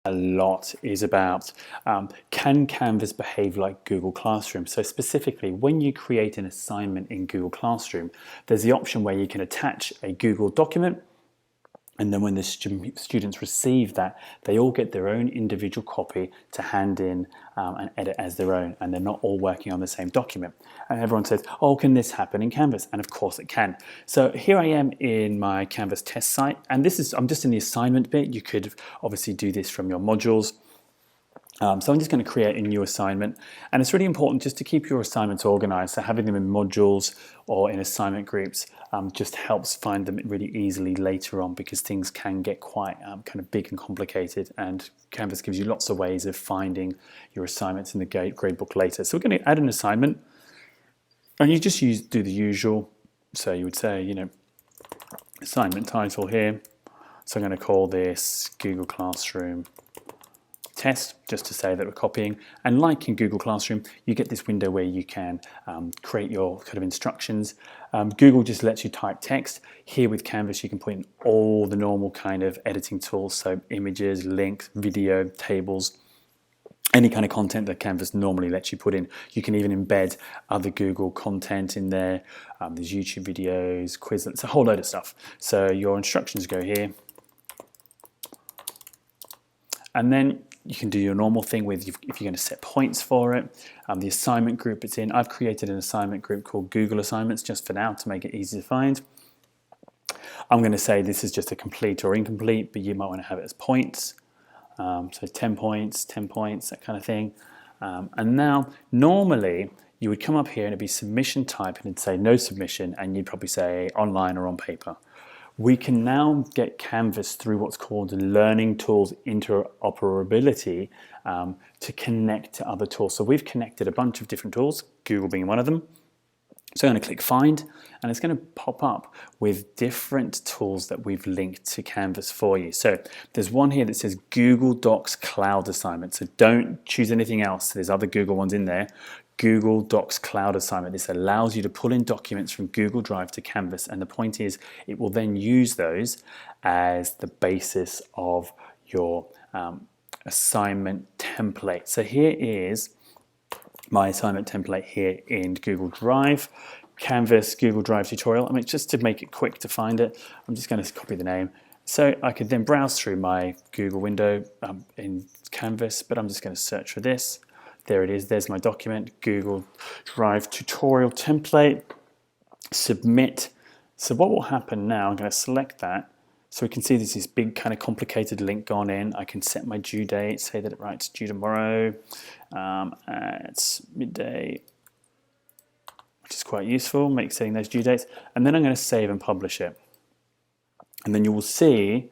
a lot is about can Canvas behave like Google Classroom? So specifically, when you create an assignment in Google Classroom, there's the option where you can attach a Google document, and then when the students receive that, they all get their own individual copy to hand in and edit as their own, and they're not all working on the same document. And everyone says, oh, can this happen in Canvas? And of course it can. So here I am in my Canvas test site, and I'm just in the assignment bit. You could obviously do this from your modules. So I'm just going to create a new assignment, and it's really important just to keep your assignments organized. So having them in modules or in assignment groups just helps find them really easily later on, because things can get quite kind of big and complicated, and Canvas gives you lots of ways of finding your assignments in the gradebook later. So we're going to add an assignment, and you just do the usual. So you would say, assignment title here. So I'm going to call this Google Classroom test, just to say that we're copying. And like in Google Classroom, you get this window where you can create your kind of instructions. Google just lets you type text. Here with Canvas, you can put in all the normal kind of editing tools, so images, links, video, tables, any kind of content that Canvas normally lets you put in. You can even embed other Google content in there. There's YouTube videos, Quizlet, a whole load of stuff. So your instructions go here. And then you can do your normal thing with, if you're going to set points for it, the assignment group it's in. I've created an assignment group called Google Assignments just for now to make it easy to find. I'm going to say this is just a complete or incomplete, but you might want to have it as points. So 10 points, that kind of thing. And now, normally, you would come up here and it'd be submission type and it'd say no submission, and you'd probably say online or on paper. We can now get Canvas through what's called Learning Tools Interoperability to connect to other tools. So we've connected a bunch of different tools, Google being one of them. So I'm going to click Find, and it's going to pop up with different tools that we've linked to Canvas for you. So there's one here that says Google Docs Cloud Assignment. So don't choose anything else. There's other Google ones in there. Google Docs Cloud Assignment. This allows you to pull in documents from Google Drive to Canvas, and the point is it will then use those as the basis of your assignment template. So here is my assignment template here in Google Drive, Canvas Google Drive tutorial. I mean, just to make it quick to find it, I'm just going to copy the name. So I could then browse through my Google window in Canvas, but I'm just going to search for this. There it is, there's my document, Google Drive tutorial template, submit. So what will happen now, I'm going to select that. So we can see there's this big kind of complicated link gone in. I can set my due date, say that it's due tomorrow at midday, which is quite useful, setting those due dates. And then I'm going to save and publish it. And then you will see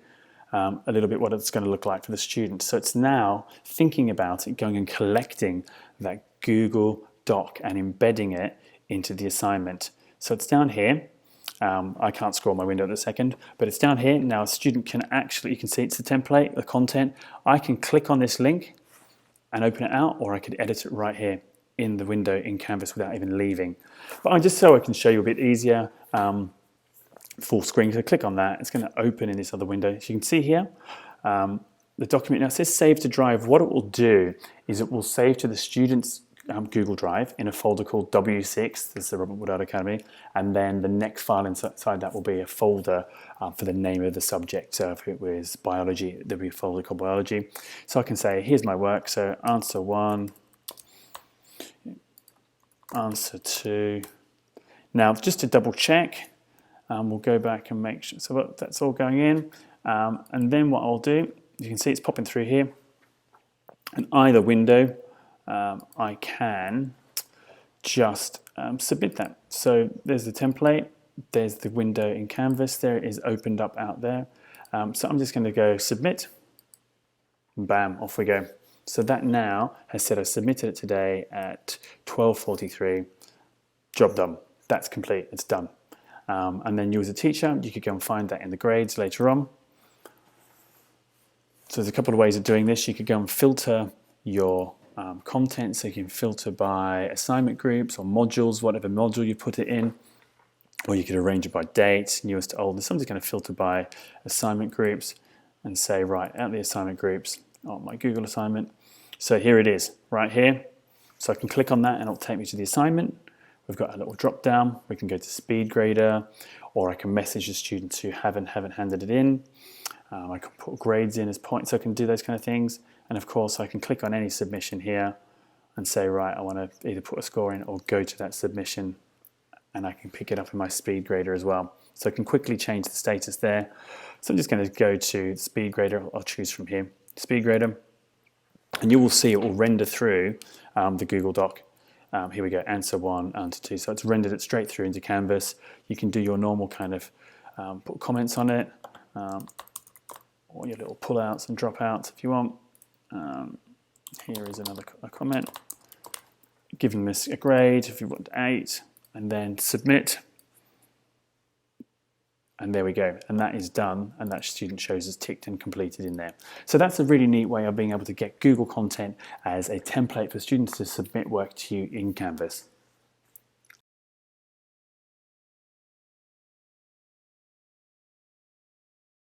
a little bit what it's going to look like for the student. So it's now thinking about it, going and collecting that Google Doc and embedding it into the assignment. So it's down here. I can't scroll my window at the second, but it's down here. Now a student can actually, you can see it's the template, the content. I can click on this link and open it out, or I could edit it right here in the window in Canvas without even leaving. But just so I can show you a bit easier, full screen, so click on that, it's going to open in this other window. So you can see here, the document now says save to drive. What it will do is it will save to the student's Google Drive in a folder called W6, this is the Robert Woodard Academy, and then the next file inside that will be a folder for the name of the subject. So if it was biology, there'll be a folder called biology. So I can say, here's my work, so answer 1, answer 2. Now just to double check, we'll go back and make sure, so that's all going in. And then what I'll do, you can see it's popping through here. In either window, I can just submit that. So there's the template, there's the window in Canvas, there it is opened up out there. So I'm just going to go submit, bam, off we go. So that now has said I submitted it today at 12:43, job done. That's complete, it's done. And then you as a teacher, you could go and find that in the grades later on. So there's a couple of ways of doing this. You could go and filter your content, so you can filter by assignment groups or modules, whatever module you put it in, or you could arrange it by date, newest to oldest. I'm just going to filter by assignment groups and say, right, out of the assignment groups, on my Google assignment. So here it is, right here. So I can click on that and it'll take me to the assignment. We've got a little drop down. We can go to speed grader, or I can message the students who haven't handed it in. I can put grades in as points, so I can do those kind of things. And of course, I can click on any submission here and say, right, I want to either put a score in or go to that submission, and I can pick it up in my speed grader as well. So I can quickly change the status there. So I'm just going to go to speed grader. I'll choose from here, speed grader, and you will see it will render through the Google Doc. Here we go, answer 1, answer 2. So it's rendered it straight through into Canvas. You can do your normal kind of put comments on it, or your little pull-outs and drop-outs if you want. Here is another comment. Give them this a grade if you want 8, and then submit. And there we go, and that is done, and that student shows as ticked and completed in there. So that's a really neat way of being able to get Google content as a template for students to submit work to you in Canvas.